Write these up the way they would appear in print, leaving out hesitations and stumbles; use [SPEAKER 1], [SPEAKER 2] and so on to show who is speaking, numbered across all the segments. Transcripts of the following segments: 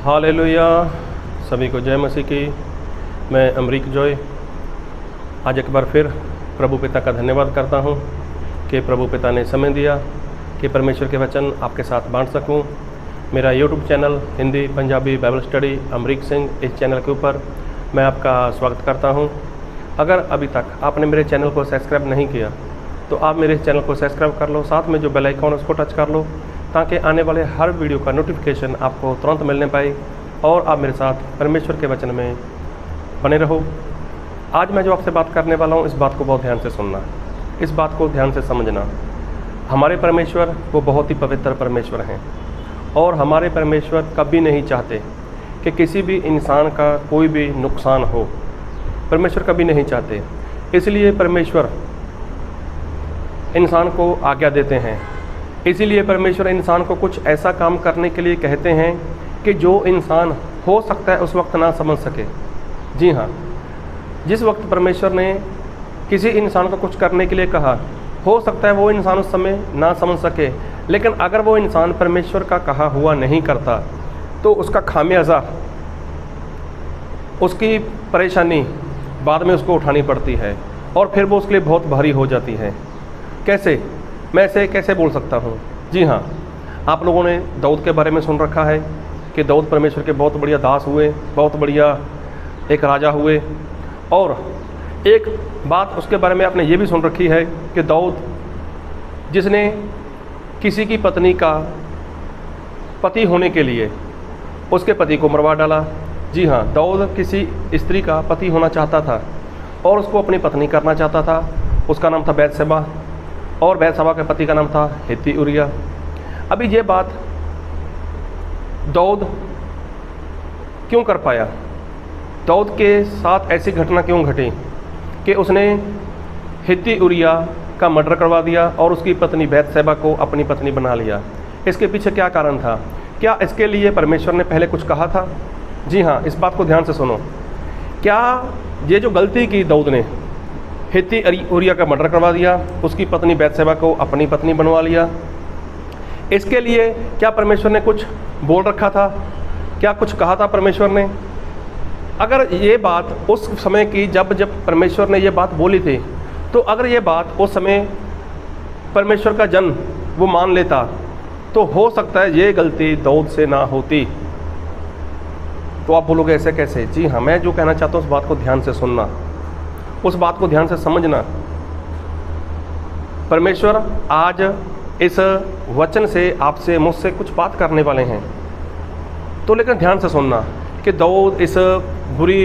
[SPEAKER 1] Hallelujah. सभी को जय मसीह की। मैं अमरीक जॉय आज एक बार फिर प्रभु पिता का धन्यवाद करता हूँ कि प्रभु पिता ने समय दिया कि परमेश्वर के वचन आपके साथ बांट सकूँ। मेरा YouTube channel Hindi Punjabi Bible study Amrik Singh, इस चैनल के ऊपर मैं आपका स्वागत करता हूँ। अगर अभी तक आपने मेरे चैनल को सब्सक्राइब नहीं किया तो आप मेरे चैनल को सब्सक्राइब कर लो, साथ में जो बेल आइकॉन है उसको टच कर लो ताकि आने वाले हर वीडियो का नोटिफिकेशन आपको तुरंत मिलने पाए और आप मेरे साथ परमेश्वर के वचन में बने रहो। आज मैं जो आपसे बात करने वाला हूँ, इस बात को बहुत ध्यान से सुनना, इस बात को ध्यान से समझना। हमारे परमेश्वर वो बहुत ही पवित्र परमेश्वर हैं और हमारे परमेश्वर कभी नहीं चाहते कि किसी भी इंसान का कोई भी नुकसान हो। परमेश्वर कभी नहीं चाहते, इसलिए परमेश्वर इंसान को आज्ञा देते हैं। इसीलिए परमेश्वर इंसान को कुछ ऐसा काम करने के लिए कहते हैं कि जो इंसान हो सकता है उस वक्त ना समझ सके। जी हाँ, जिस वक्त परमेश्वर ने किसी इंसान को कुछ करने के लिए कहा, हो सकता है वो इंसान उस समय ना समझ सके, लेकिन अगर वो इंसान परमेश्वर का कहा हुआ नहीं करता तो उसका खामियाजा, उसकी परेशानी बाद में उसको उठानी पड़ती है और फिर वो उसके लिए बहुत भारी हो जाती है। कैसे? मैं ऐसे कैसे बोल सकता हूँ? जी हाँ, आप लोगों ने दाऊद के बारे में सुन रखा है कि दाऊद परमेश्वर के बहुत बढ़िया दास हुए, बहुत बढ़िया एक राजा हुए। और एक बात उसके बारे में आपने ये भी सुन रखी है कि दाऊद जिसने किसी की पत्नी का पति होने के लिए उसके पति को मरवा डाला। जी हाँ, दाऊद किसी स्त्री का पति होना चाहता था और उसको अपनी पत्नी करना चाहता था। उसका नाम था बैतशेबा और बैतशेबा के पति का नाम था हित्ती उरिय्याह। अभी ये बात दाऊद क्यों कर पाया? दाऊद के साथ ऐसी घटना क्यों घटी कि उसने हित्ती उरिय्याह का मर्डर करवा दिया और उसकी पत्नी बैतशेबा को अपनी पत्नी बना लिया? इसके पीछे क्या कारण था? क्या इसके लिए परमेश्वर ने पहले कुछ कहा था? जी हाँ, इस बात को ध्यान से सुनो। क्या ये जो गलती की दाऊद ने, हित्ती उरिय्याह का मर्डर करवा दिया, उसकी पत्नी बैतशेबा को अपनी पत्नी बनवा लिया, इसके लिए क्या परमेश्वर ने कुछ बोल रखा था? क्या कुछ कहा था परमेश्वर ने? अगर ये बात उस समय की जब परमेश्वर ने ये बात बोली थी, तो अगर ये बात उस समय परमेश्वर का जन वो मान लेता तो हो सकता है ये गलती दाऊद से ना होती। तो आप बोलोगे ऐसे कैसे? जी हाँ, मैं जो कहना चाहता हूँ उस बात को ध्यान से सुनना, उस बात को ध्यान से समझना। परमेश्वर आज इस वचन से आपसे मुझसे कुछ बात करने वाले हैं, तो लेकिन ध्यान से सुनना कि दाऊद इस बुरी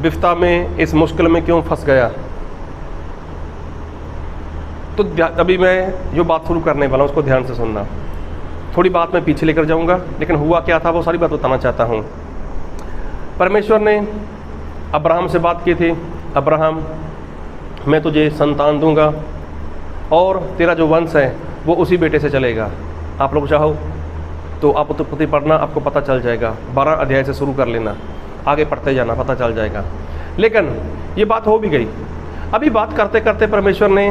[SPEAKER 1] विपदा में, इस मुश्किल में क्यों फंस गया। तो अभी मैं जो बात शुरू करने वाला हूँ उसको ध्यान से सुनना। थोड़ी बात मैं पीछे लेकर जाऊँगा, लेकिन हुआ क्या था वो सारी बात बताना चाहता हूँ। परमेश्वर ने अब्राहम से बात की थी, अब्राहम मैं तुझे संतान दूंगा और तेरा जो वंश है वो उसी बेटे से चलेगा। आप लोग चाहो तो आप उत्पत्ति पढ़ना, आपको पता चल जाएगा। 12 अध्याय से शुरू कर लेना, आगे पढ़ते जाना, पता चल जाएगा। लेकिन ये बात हो भी गई। अभी बात करते करते परमेश्वर ने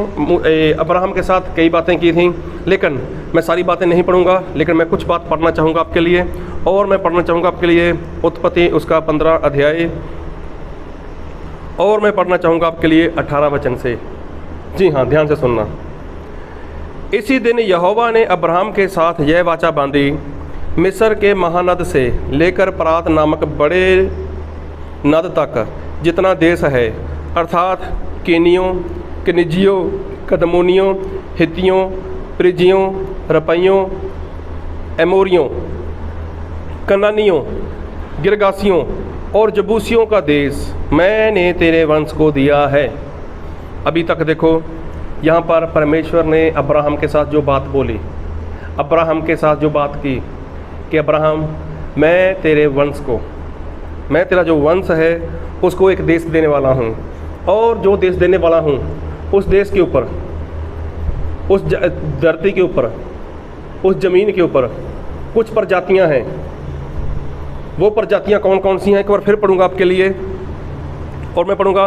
[SPEAKER 1] अब्राहम के साथ कई बातें की थी, लेकिन मैं सारी बातें नहीं पढ़ूंगा, लेकिन मैं कुछ बात पढ़ना चाहूँगा आपके लिए। और मैं पढ़ना चाहूँगा आपके लिए उत्पत्ति उसका 15 अध्याय, और मैं पढ़ना चाहूँगा आपके लिए 18 वचन से। जी हाँ, ध्यान से सुनना। इसी दिन यहोवा ने अब्राहम के साथ यह वाचा बांधी, मिस्र के महानद से लेकर परात नामक बड़े नद तक जितना देश है, अर्थात केनियों, कनिजियों, कदमोनियों, हित्तियों, परिज्जियों, रपैयों, एमोरियों, कनानियों, गिरगासियों और जबूसियों का देश मैंने तेरे वंश को दिया है। अभी तक देखो, यहाँ पर परमेश्वर ने अब्राहम के साथ जो बात बोली, अब्राहम के साथ जो बात की कि अब्राहम मैं तेरे वंश को, मैं तेरा जो वंश है उसको एक देश देने वाला हूँ, और जो देश देने वाला हूँ उस देश के ऊपर, उस धरती के ऊपर, उस ज़मीन के ऊपर कुछ प्रजातियाँ हैं। वो प्रजातियाँ कौन कौन सी हैं एक बार फिर पढ़ूंगा आपके लिए, और मैं पढ़ूंगा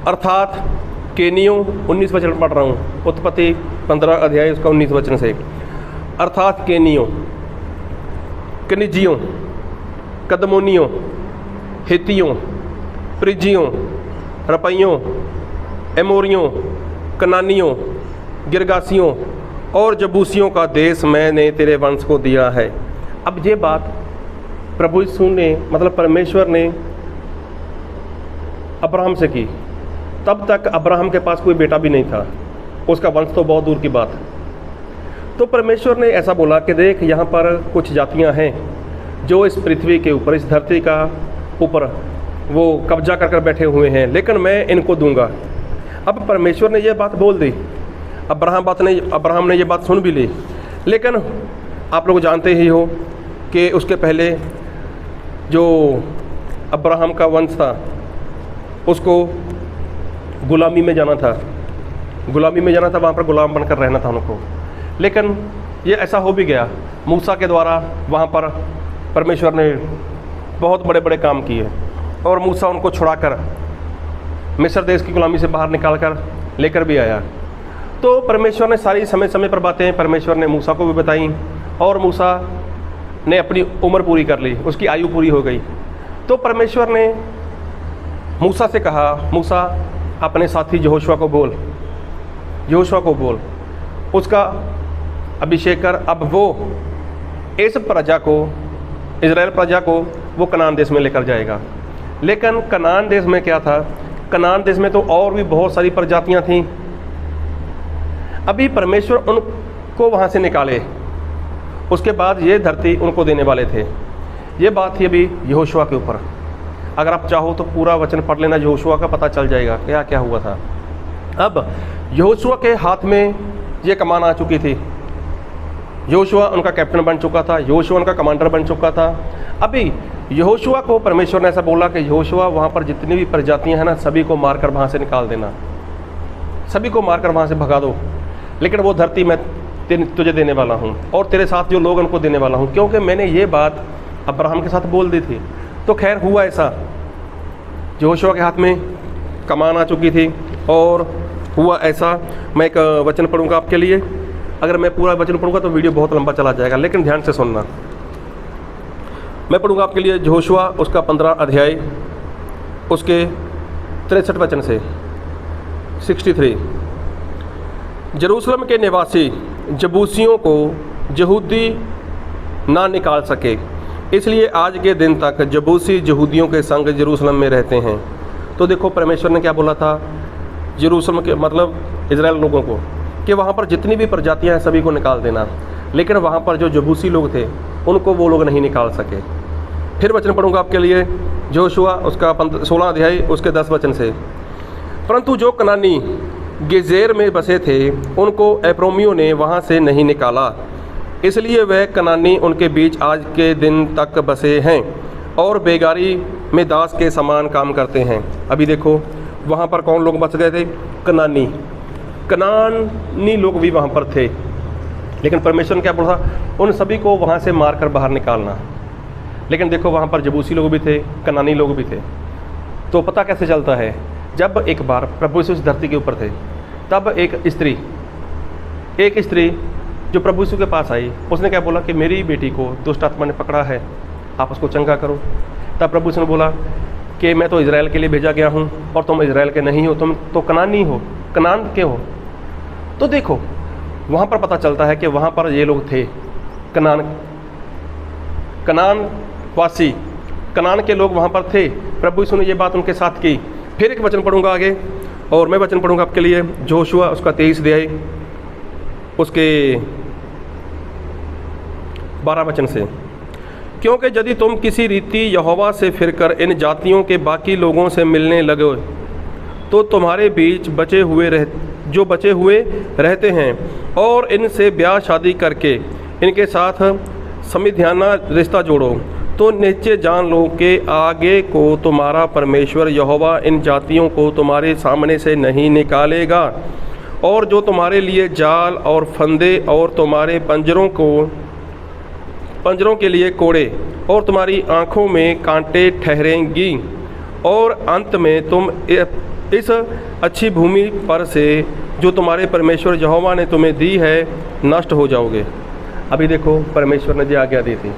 [SPEAKER 1] अर्थात केनियों 19 वचन पढ़ रहा हूँ, उत्पत्ति 15 अध्याय उसका 19 वचन से। अर्थात केनियों कनिजियों, कदमोनियों, हितियों, परिजियों, रपैयों, एमोरियों, कनानियों, गिरगासियों और जबूसियों का देश मैंने तेरे वंश को दिया है। अब ये बात प्रभु यीशु ने, मतलब परमेश्वर ने अब्राहम से की। तब तक अब्राहम के पास कोई बेटा भी नहीं था, उसका वंश तो बहुत दूर की बात। तो परमेश्वर ने ऐसा बोला कि देख, यहाँ पर कुछ जातियाँ हैं जो इस पृथ्वी के ऊपर, इस धरती का ऊपर वो कब्जा कर बैठे हुए हैं, लेकिन मैं इनको दूंगा। अब परमेश्वर ने ये बात बोल दी, अब्राहम ने ये बात सुन भी ली, लेकिन आप लोग जानते ही हो कि उसके पहले जो अब्राहम का वंश था उसको गुलामी में जाना था, वहाँ पर गुलाम बनकर रहना था उनको। लेकिन ये ऐसा हो भी गया, मूसा के द्वारा वहाँ पर परमेश्वर ने बहुत बड़े बड़े काम किए और मूसा उनको छुड़ाकर मिस्र देश की गुलामी से बाहर निकाल कर लेकर भी आया। तो परमेश्वर ने सारी समय समय पर बातें परमेश्वर ने मूसा को भी बताई और मूसा ने अपनी उम्र पूरी कर ली, उसकी आयु पूरी हो गई। तो परमेश्वर ने मूसा से कहा, मूसा अपने साथी यहोशुआ को बोल, उसका अभिषेक कर। अब वो इस प्रजा को, इजराइल प्रजा को वो कनान देश में लेकर जाएगा। लेकिन कनान देश में क्या था, कनान देश में तो और भी बहुत सारी प्रजातियां थीं। अभी परमेश्वर उनको वहाँ से निकाले, उसके बाद ये धरती उनको देने वाले थे। ये बात थी अभी यहोशुआ के ऊपर। अगर आप चाहो तो पूरा वचन पढ़ लेना यहोशुआ का, पता चल जाएगा क्या क्या हुआ था। अब यहोशुआ के हाथ में ये कमान आ चुकी थी, यहोशुआ उनका कैप्टन बन चुका था, यहोशुआ उनका कमांडर बन चुका था। अभी यहोशुआ को परमेश्वर ने ऐसा बोला कि यहोशुआ वहाँ पर जितनी भी प्रजातियाँ हैं ना, सभी को मारकर वहाँ से निकाल देना, सभी को मारकर वहाँ से भगा दो, लेकिन वो धरती मैं तुझे देने वाला हूँ और तेरे साथ जो लोग उनको देने वाला हूँ, क्योंकि मैंने ये बात अब्राहम के साथ बोल दी थी। तो खैर हुआ ऐसा, यहोशुआ के हाथ में कमान आ चुकी थी और हुआ ऐसा। मैं एक वचन पढ़ूंगा आपके लिए। अगर मैं पूरा वचन पढ़ूंगा तो वीडियो बहुत लंबा चला जाएगा, लेकिन ध्यान से सुनना। मैं पढ़ूंगा आपके लिए यहोशुआ उसका 15 अध्याय उसके 63 वचन से 63। यरूशलेम के निवासी जबूसियों को यहूदी ना निकाल सके, इसलिए आज के दिन तक जबूसी यहूदियों के संग यरूशलेम में रहते हैं। तो देखो परमेश्वर ने क्या बोला था यरूशलेम के, मतलब इजराइल लोगों को, कि वहाँ पर जितनी भी प्रजातियाँ हैं सभी को निकाल देना, लेकिन वहाँ पर जो जबूसी लोग थे उनको वो लोग नहीं निकाल सके। फिर वचन पढ़ूंगा आपके लिए यहोशुआ उसका 16 अध्याय उसके 10 वचन से। परंतु जो कनानी गेजेर में बसे थे उनको एप्रोमियों ने वहाँ से नहीं निकाला, इसलिए वह कनानी उनके बीच आज के दिन तक बसे हैं और बेगारी में दास के समान काम करते हैं। अभी देखो वहाँ पर कौन लोग बच गए थे, कनानी लोग भी वहाँ पर थे, लेकिन परमेश्वर ने क्या बोला, उन सभी को वहाँ से मारकर बाहर निकालना। लेकिन देखो वहाँ पर जबूसी लोग भी थे, कनानी लोग भी थे। तो पता कैसे चलता है, जब एक बार प्रभु यीशु इस धरती के ऊपर थे, तब एक स्त्री जो प्रभु यीशु के पास आई, उसने क्या बोला कि मेरी बेटी को दुष्ट आत्मा ने पकड़ा है, आप उसको चंगा करो। तब प्रभु यीशु ने बोला कि मैं तो इजराइल के लिए भेजा गया हूँ और तुम इजराइल के नहीं हो, तुम तो कनानी हो, कनान के हो। तो देखो वहाँ पर पता चलता है कि वहाँ पर ये लोग थे, कनान वासी, कनान के लोग वहाँ पर थे। प्रभु यीशु ने ये बात उनके साथ की। फिर एक वचन पढ़ूंगा आगे, और मैं वचन पढ़ूंगा आपके लिए यहोशुआ उसका 23 अध्याय उसके 12 वचन से। क्योंकि यदि तुम किसी रीति यहोवा से फिरकर इन जातियों के बाकी लोगों से मिलने लगे, तो तुम्हारे बीच जो बचे हुए रहते हैं और इनसे ब्याह शादी करके इनके साथ समिध्याना रिश्ता जोड़ो, तो नीचे जान लो कि आगे को तुम्हारा परमेश्वर यहोवा इन जातियों को तुम्हारे सामने से नहीं निकालेगा, और जो तुम्हारे लिए जाल और फंदे और तुम्हारे पंजरों के लिए कोड़े और तुम्हारी आँखों में कांटे ठहरेंगी, और अंत में तुम इस अच्छी भूमि पर से जो तुम्हारे परमेश्वर यहोवा ने तुम्हें दी है नष्ट हो जाओगे। अभी देखो परमेश्वर ने जो आज्ञा दी थी,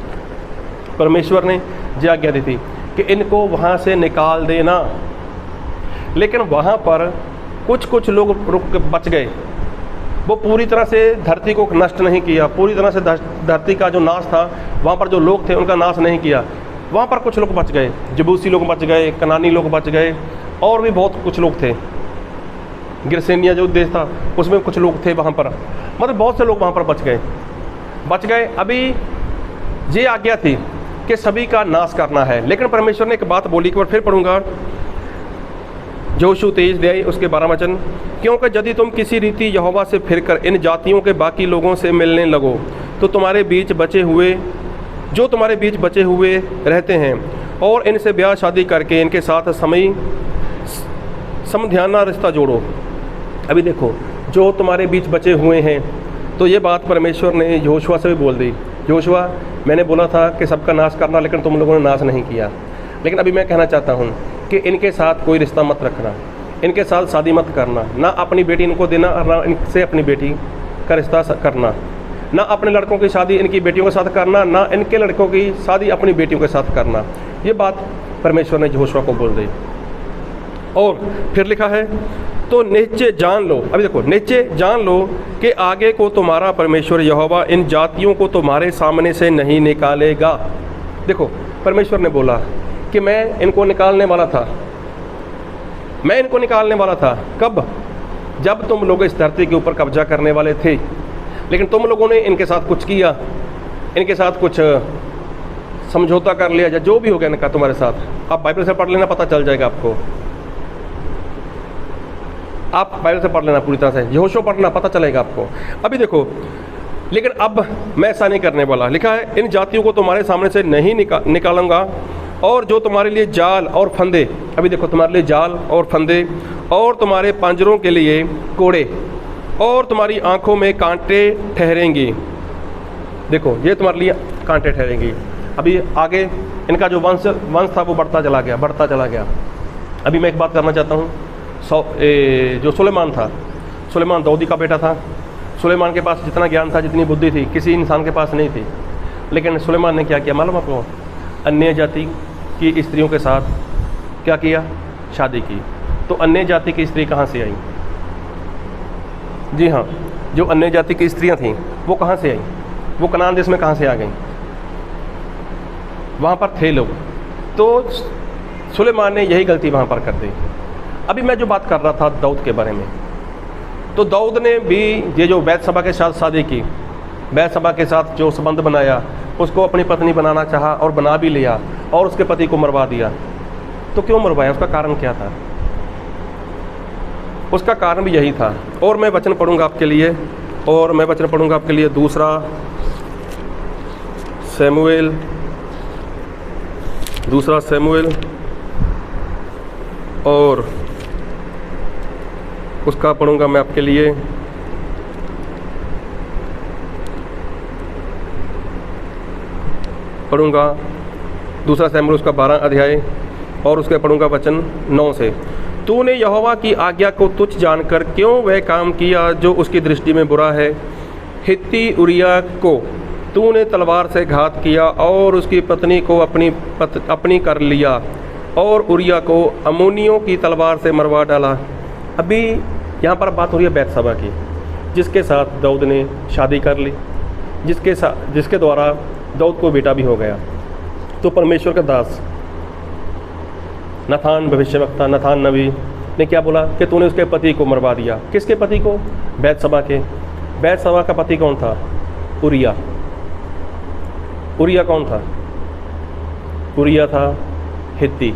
[SPEAKER 1] परमेश्वर ने ये आज्ञा दी थी कि इनको वहाँ से निकाल देना। लेकिन वहाँ पर कुछ लोग रुक बच गए। वो पूरी तरह से धरती को नष्ट नहीं किया, पूरी तरह से धरती का जो नाश था, वहाँ पर जो लोग थे उनका नाश नहीं किया। वहाँ पर कुछ लोग बच गए, जबूसी लोग बच गए, कनानी लोग बच गए, और भी बहुत कुछ लोग थे। गिरसेनिया जो देश था उसमें कुछ लोग थे वहाँ पर, मतलब बहुत से लोग वहाँ पर बच गए। अभी ये आज्ञा थी कि सभी का नाश करना है। लेकिन परमेश्वर ने एक बात बोली, एक बार फिर पढ़ूंगा, जोशू 23 उसके 12 वचन, क्योंकि यदि तुम किसी रीति यहोवा से फिरकर इन जातियों के बाकी लोगों से मिलने लगो तो तुम्हारे बीच बचे हुए रहते हैं और इनसे ब्याह शादी करके इनके साथ समध्याना रिश्ता जोड़ो। अभी देखो, जो तुम्हारे बीच बचे हुए हैं, तो ये बात परमेश्वर ने यहोशुआ से भी बोल दी। यहोशुआ, मैंने बोला था कि सबका नाश करना, लेकिन तुम लोगों ने नाश नहीं किया। लेकिन अभी मैं कहना चाहता हूँ कि इनके साथ कोई रिश्ता मत रखना, इनके साथ शादी मत करना, ना अपनी बेटी इनको देना, ना इनसे अपनी बेटी का रिश्ता करना, ना अपने लड़कों की शादी इनकी बेटियों के साथ करना, ना इनके लड़कों की शादी अपनी बेटियों के साथ करना। ये बात परमेश्वर ने यहोशुआ को बोल दी। और फिर लिखा है, तो निश्चय जान लो, अभी देखो, निश्चय जान लो कि आगे को तुम्हारा परमेश्वर यहोवा इन जातियों को तुम्हारे सामने से नहीं निकालेगा। देखो, परमेश्वर ने बोला कि मैं इनको निकालने वाला था, मैं इनको निकालने वाला था। कब? जब तुम लोग इस धरती के ऊपर कब्जा करने वाले थे, लेकिन तुम लोगों ने इनके साथ कुछ किया, इनके साथ कुछ समझौता कर लिया, या जो भी हो गया इनका तुम्हारे साथ। आप बाइबल से पढ़ लेना, पता चल जाएगा आपको। आप बाइबल से पढ़ लेना पूरी तरह से, यहोशुआ पढ़ना, पता चलेगा आपको। अभी देखो, लेकिन अब मैं ऐसा नहीं करने वाला। लिखा है, इन जातियों को तुम्हारे सामने से नहीं निकालूंगा, और जो तुम्हारे लिए जाल और फंदे, अभी देखो, तुम्हारे लिए जाल और फंदे, और तुम्हारे पांजरों के लिए कोड़े, और तुम्हारी आंखों में कांटे ठहरेंगी। देखो, ये तुम्हारे लिए कांटे ठहरेंगी। अभी आगे इनका जो वंश था वो बढ़ता चला गया। अभी मैं एक बात करना चाहता हूँ। जो सुलेमान था, सुलेमान दाऊदी का बेटा था। सुलेमान के पास जितना ज्ञान था, जितनी बुद्धि थी, किसी इंसान के पास नहीं थी। लेकिन सुलेमान ने क्या किया मालूम आपको? अन्य जाति की स्त्रियों के साथ क्या किया? शादी की। तो अन्य जाति की स्त्री कहाँ से आई? जी हाँ, जो अन्य जाति की स्त्रियाँ थीं वो कहाँ से आई? वो कनान देश में कहाँ से आ गई? वहाँ पर थे लोग। तो सुलेमान ने यही गलती वहाँ पर कर दी। अभी मैं जो बात कर रहा था दाऊद के बारे में, तो दाऊद ने भी ये जो बैतशबा के साथ शादी की, बैतशबा के साथ जो संबंध बनाया, उसको अपनी पत्नी बनाना चाहा और बना भी लिया, और उसके पति को मरवा दिया। तो क्यों मरवाया? उसका कारण क्या था? उसका कारण भी यही था। और मैं वचन पढ़ूंगा आपके लिए, दूसरा सैमुएल और उसका पढ़ूंगा मैं आपके लिए दूसरा सैमुएल उसका 12 अध्याय, और उसके पढ़ूंगा वचन 9 से। तूने यहोवा की आज्ञा को तुच्छ जानकर क्यों वह काम किया जो उसकी दृष्टि में बुरा है? हित्ती उरिया को तूने तलवार से घात किया और उसकी पत्नी को अपनी कर लिया, और उरिया को अम्मोनियों की तलवार से मरवा डाला। अभी यहाँ पर बात हो रही है बैतशबा की, जिसके साथ दाऊद ने शादी कर ली, जिसके द्वारा दाऊद को बेटा भी हो गया। तो परमेश्वर का दास नाथान भविष्यवक्ता, नाथान नबी ने क्या बोला कि तूने उसके पति को मरवा दिया। किसके पति को? बैतशबा के। बैतशबा का पति कौन था? उरिया। उरिया कौन था? उरिया था हित्ती।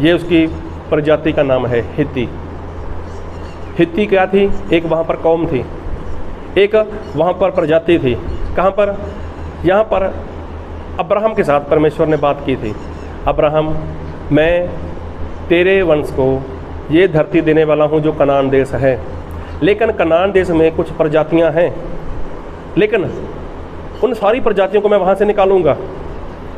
[SPEAKER 1] ये उसकी प्रजाति का नाम है, हित्ती। हित्ती क्या थी? एक वहाँ पर कौम थी, एक वहाँ पर प्रजाति थी। कहाँ पर? यहाँ पर अब्राहम के साथ परमेश्वर ने बात की थी। अब्राहम, मैं तेरे वंश को ये धरती देने वाला हूँ जो कनान देश है, लेकिन कनान देश में कुछ प्रजातियाँ हैं, लेकिन उन सारी प्रजातियों को मैं वहाँ से निकालूंगा,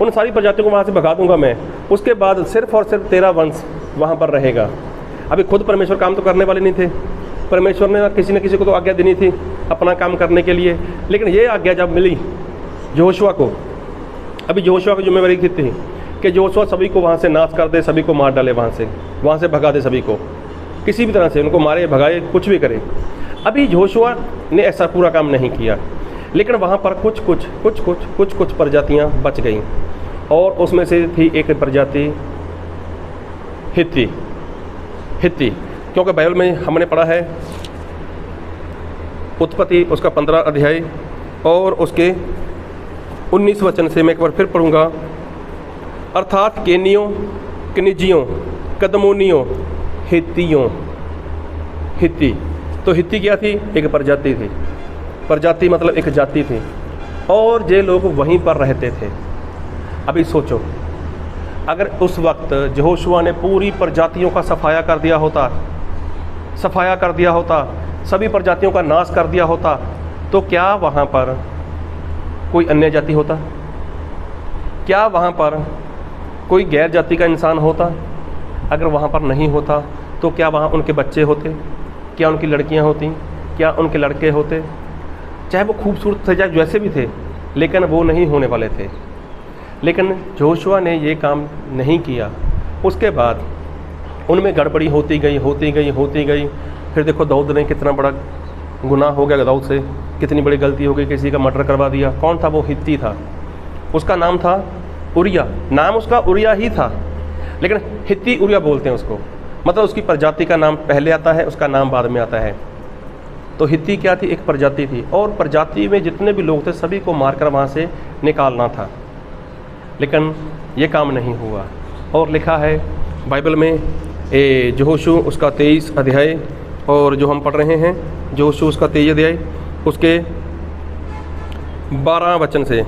[SPEAKER 1] उन सारी प्रजातियों को वहाँ से भगा दूंगा मैं। उसके बाद सिर्फ और सिर्फ तेरा वंश वहाँ पर रहेगा। अभी खुद परमेश्वर काम तो करने वाले नहीं थे। परमेश्वर ने किसी न किसी को तो आज्ञा देनी थी अपना काम करने के लिए। लेकिन ये आज्ञा जब मिली यहोशुआ को अभी यहोशुआ की जिम्मेवारी थी कि यहोशुआ सभी को वहाँ से नाश कर दे, सभी को मार डाले, वहाँ से भगा दे सभी को, किसी भी तरह से उनको मारे भगाए, कुछ भी करे। अभी यहोशुआ ने ऐसा पूरा काम नहीं किया, लेकिन वहाँ पर कुछ प्रजातियाँ बच गईं, और उसमें से थी एक प्रजाति हित्ती। क्योंकि बाइबल में हमने पढ़ा है उत्पत्ति उसका 15 अध्याय और उसके 19 वचन से, मैं एक बार फिर पढ़ूँगा। अर्थात केनियों, कनिजियों, कदमोनियों, हित्ती। तो हित्ती क्या थी? एक प्रजाति थी। प्रजाति मतलब एक जाति थी, और ये लोग वहीं पर रहते थे। अभी सोचो, अगर उस वक्त यहोशुआ ने पूरी प्रजातियों का सफाया कर दिया होता, सभी प्रजातियों का नाश कर दिया होता, तो क्या वहाँ पर कोई अन्य जाति होता? क्या वहाँ पर कोई गैर जाति का इंसान होता? अगर वहाँ पर नहीं होता तो क्या वहाँ उनके बच्चे होते? क्या उनकी लड़कियाँ होती? क्या उनके लड़के होते? चाहे वो खूबसूरत थे, चाहे जैसे भी थे, लेकिन वो नहीं होने वाले थे। लेकिन यहोशुआ ने ये काम नहीं किया। उसके बाद उनमें गड़बड़ी होती गई। फिर देखो दाऊद ने कितना बड़ा गुनाह हो गया, दाऊद से कितनी बड़ी गलती हो गई, किसी का मर्डर करवा दिया। कौन था वो? हित्ती था। उसका नाम था उरिया। नाम उसका उरिया ही था, लेकिन हित्ती उरिया बोलते हैं उसको, मतलब उसकी प्रजाति का नाम पहले आता है, उसका नाम बाद में आता है। तो हित्ती क्या थी? एक प्रजाति थी, और प्रजाति में जितने भी लोग थे सभी को मारकर वहाँ से निकालना था, लेकिन ये काम नहीं हुआ। और लिखा है बाइबल में यहोशू उसका 23 अध्याय, और जो हम पढ़ रहे हैं यहोशू उसका 23 अध्याय उसके 12 वचन से,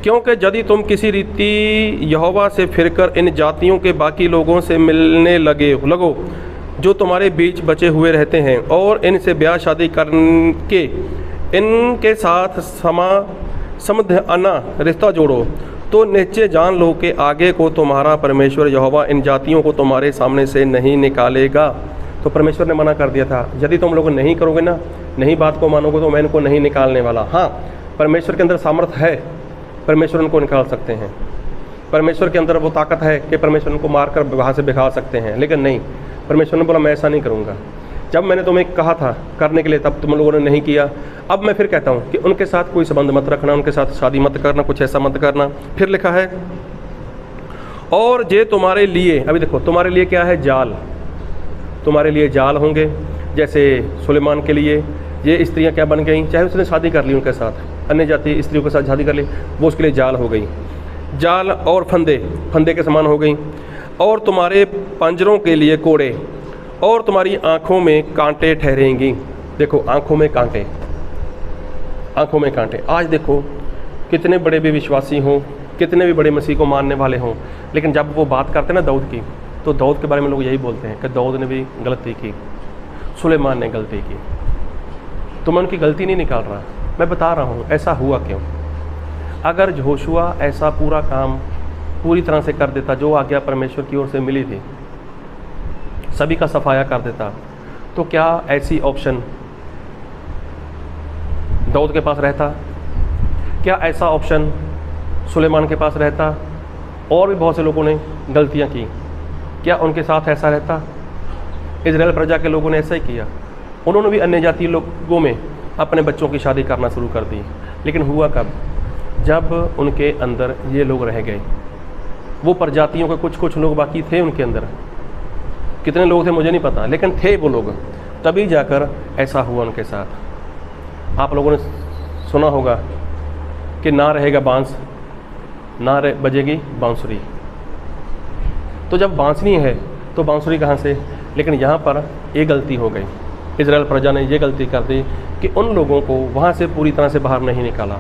[SPEAKER 1] क्योंकि यदि तुम किसी रीति यहोवा से फिरकर इन जातियों के बाकी लोगों से मिलने लगो जो तुम्हारे बीच बचे हुए रहते हैं, और इनसे ब्याह शादी करके इनके साथ समझाना रिश्ता जोड़ो, तो निश्चय जान लो कि आगे को तुम्हारा परमेश्वर यहोवा इन जातियों को तुम्हारे सामने से नहीं निकालेगा। तो परमेश्वर ने मना कर दिया था, यदि तुम लोग नहीं करोगे ना, नहीं बात को मानोगे, तो मैं इनको नहीं निकालने वाला। हाँ, परमेश्वर के अंदर सामर्थ है, परमेश्वर उनको निकाल सकते हैं। परमेश्वर के अंदर वो ताकत है कि परमेश्वर उनको मारकर वहाँ से भिगा सकते हैं, लेकिन नहीं, परमेश्वर ने बोला मैं ऐसा नहीं करूँगा। जब मैंने तुम्हें कहा था करने के लिए, तब तुम लोगों ने नहीं किया। अब मैं फिर कहता हूँ कि उनके साथ कोई संबंध मत रखना, उनके साथ शादी मत करना, कुछ ऐसा मत करना। फिर लिखा है, और ये तुम्हारे लिए, अभी देखो तुम्हारे लिए क्या है? जाल। तुम्हारे लिए जाल होंगे, जैसे सुलेमान के लिए ये स्त्रियां क्या बन गई, चाहे उसने शादी कर ली उनके साथ, अन्य जाति स्त्रियों के साथ शादी कर ली, वो उसके लिए जाल हो गई। जाल और फंदे के समान हो गई। और तुम्हारे पंजरों के लिए कोड़े, और तुम्हारी आँखों में कांटे ठहरेंगी। देखो आँखों में कांटे। आज देखो कितने बड़े भी विश्वासी हों, कितने भी बड़े मसीह को मानने वाले हों, लेकिन जब वो बात करते हैं ना दाऊद की, तो दाऊद के बारे में लोग यही बोलते हैं कि दाऊद ने भी गलती की, सुलेमान ने गलती की। तो मैं उनकी गलती नहीं निकाल रहा, मैं बता रहा हूँ ऐसा हुआ क्यों। अगर यहोशुआ ऐसा पूरा काम पूरी तरह से कर देता, जो आज्ञा परमेश्वर की ओर से मिली थी, सभी का सफाया कर देता, तो क्या ऐसी ऑप्शन दाऊद के पास रहता? क्या ऐसा ऑप्शन सुलेमान के पास रहता? और भी बहुत से लोगों ने गलतियां की, क्या उनके साथ ऐसा रहता? इजराइल प्रजा के लोगों ने ऐसा ही किया। उन्होंने भी अन्य जातीय लोगों में अपने बच्चों की शादी करना शुरू कर दी, लेकिन हुआ कब? जब उनके अंदर ये लोग रह गए। वो प्रजातियों के कुछ लोग बाकी थे उनके अंदर, कितने लोग थे मुझे नहीं पता, लेकिन थे वो लोग, तभी जाकर ऐसा हुआ उनके साथ। आप लोगों ने सुना होगा कि ना रहेगा बांस, ना बजेगी बांसुरी। तो जब बांसुरी है तो बांसुरी कहाँ से? लेकिन यहाँ पर ये गलती हो गई, इजराइल प्रजा ने ये गलती कर दी कि उन लोगों को वहाँ से पूरी तरह से बाहर नहीं निकाला,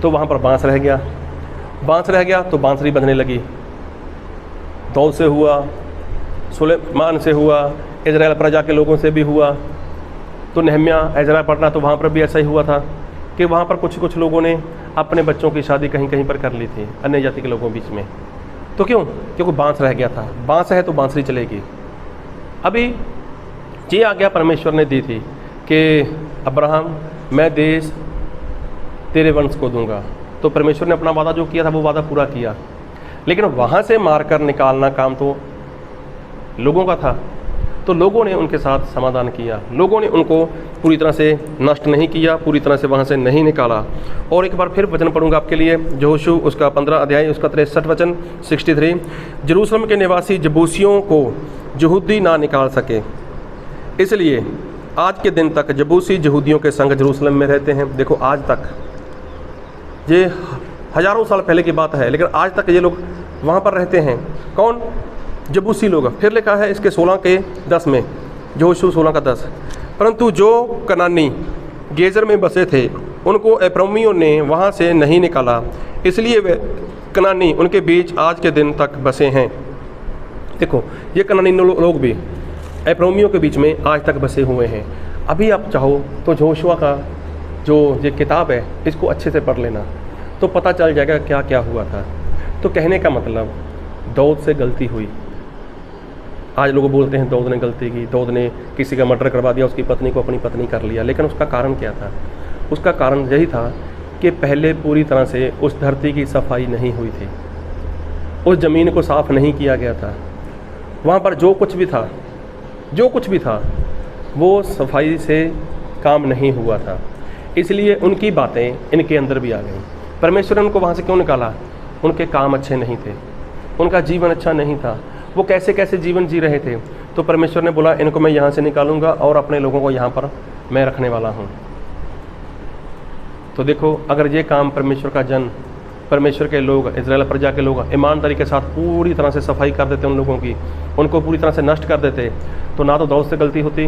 [SPEAKER 1] तो वहाँ पर बांस रह गया। तो बांसुरी बजने लगी। दाऊद से हुआ, सुलेमान से हुआ, इजराइल प्रजा के लोगों से भी हुआ। तो नहम्या इजराइल पढ़ना, तो वहाँ पर भी ऐसा ही हुआ था कि वहाँ पर कुछ लोगों ने अपने बच्चों की शादी कहीं पर कर ली थी अन्य जाति के लोगों के बीच में। तो क्यों? क्योंकि बांस रह गया था। बांस है तो बांसुरी चलेगी। अभी ये आज्ञा परमेश्वर ने दी थी कि अब्राहम, मैं देश तेरे वंश को दूंगा, तो परमेश्वर ने अपना वादा जो किया था वो वादा पूरा किया। लेकिन वहाँ से मारकर निकालना काम तो लोगों का था, तो लोगों ने उनके साथ समाधान किया, लोगों ने उनको पूरी तरह से नष्ट नहीं किया, पूरी तरह से वहाँ से नहीं निकाला। और एक बार फिर वचन पढ़ूंगा आपके लिए, यहोशू उसका 15 अध्याय उसका 63 वचन 63। जेरूशलेम के निवासी जबूसियों को यहूदी ना निकाल सके, इसलिए आज के दिन तक जबूसी यहूदियों के संग जेरूशलेम में रहते हैं। देखो आज तक, ये हज़ारों साल पहले की बात है, लेकिन आज तक ये लोग वहाँ पर रहते हैं। कौन? जबूसी लोग। फिर लिखा है इसके 16 के 10 में, यहोशू 16 का 10, परंतु जो कनानी गेजर में बसे थे उनको एप्रौमियों ने वहाँ से नहीं निकाला, इसलिए वे कनानी उनके बीच आज के दिन तक बसे हैं। देखो ये कनानी लोग भी एप्रौमियों के बीच में आज तक बसे हुए हैं। अभी आप चाहो तो यहोशू का जो ये किताब है इसको अच्छे से पढ़ लेना, तो पता चल जाएगा क्या क्या हुआ था। तो कहने का मतलब, दाऊद से गलती हुई। आज लोग बोलते हैं दाऊद ने गलती की, दाऊद ने किसी का मर्डर करवा दिया, उसकी पत्नी को अपनी पत्नी कर लिया। लेकिन उसका कारण क्या था? उसका कारण यही था कि पहले पूरी तरह से उस धरती की सफाई नहीं हुई थी, उस ज़मीन को साफ़ नहीं किया गया था। वहाँ पर जो कुछ भी था वो सफाई से काम नहीं हुआ था, इसलिए उनकी बातें इनके अंदर भी आ गई। परमेश्वर ने उनको वहाँ से क्यों निकाला? उनके काम अच्छे नहीं थे, उनका जीवन अच्छा नहीं था, वो कैसे कैसे जीवन जी रहे थे। तो परमेश्वर ने बोला इनको मैं यहाँ से निकालूंगा और अपने लोगों को यहाँ पर मैं रखने वाला हूँ। तो देखो, अगर ये काम परमेश्वर का जन, परमेश्वर के लोग, इजराइल प्रजा के लोग ईमानदारी के साथ पूरी तरह से सफाई कर देते उन लोगों की, उनको पूरी तरह से नष्ट कर देते, तो ना तो दाऊद से गलती होती,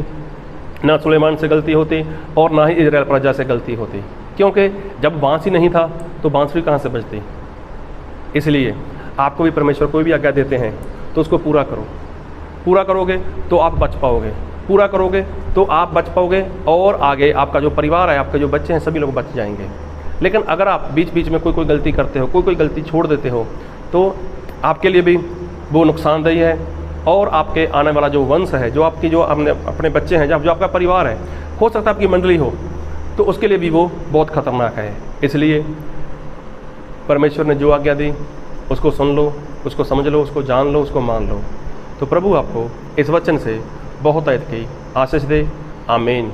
[SPEAKER 1] ना सुलेमान से गलती होती, और ना ही इजराइल प्रजा से गलती होती। क्योंकि जब बांस ही नहीं था तो बांसुरी कहाँ से बजती। इसलिए आपको भी परमेश्वर कोई भी आज्ञा देते हैं तो उसको पूरा करो। पूरा करोगे तो आप बच पाओगे, पूरा करोगे तो आप बच पाओगे, और आगे आपका जो परिवार है, आपके जो बच्चे हैं, सभी लोग बच जाएंगे। लेकिन अगर आप बीच बीच में कोई गलती करते हो, कोई गलती छोड़ देते हो, तो आपके लिए भी वो नुकसानदेही है, और आपके आने वाला जो वंश है, जो आपकी जो अपने बच्चे हैं, जो आपका परिवार है, हो सकता है आपकी मंडली हो, तो उसके लिए भी वो बहुत ख़तरनाक है। इसलिए परमेश्वर ने जो आज्ञा दी उसको सुन लो, उसको समझ लो, उसको जान लो, उसको मान लो। तो प्रभु आपको इस वचन से बहुत की आशीष दे। आमीन।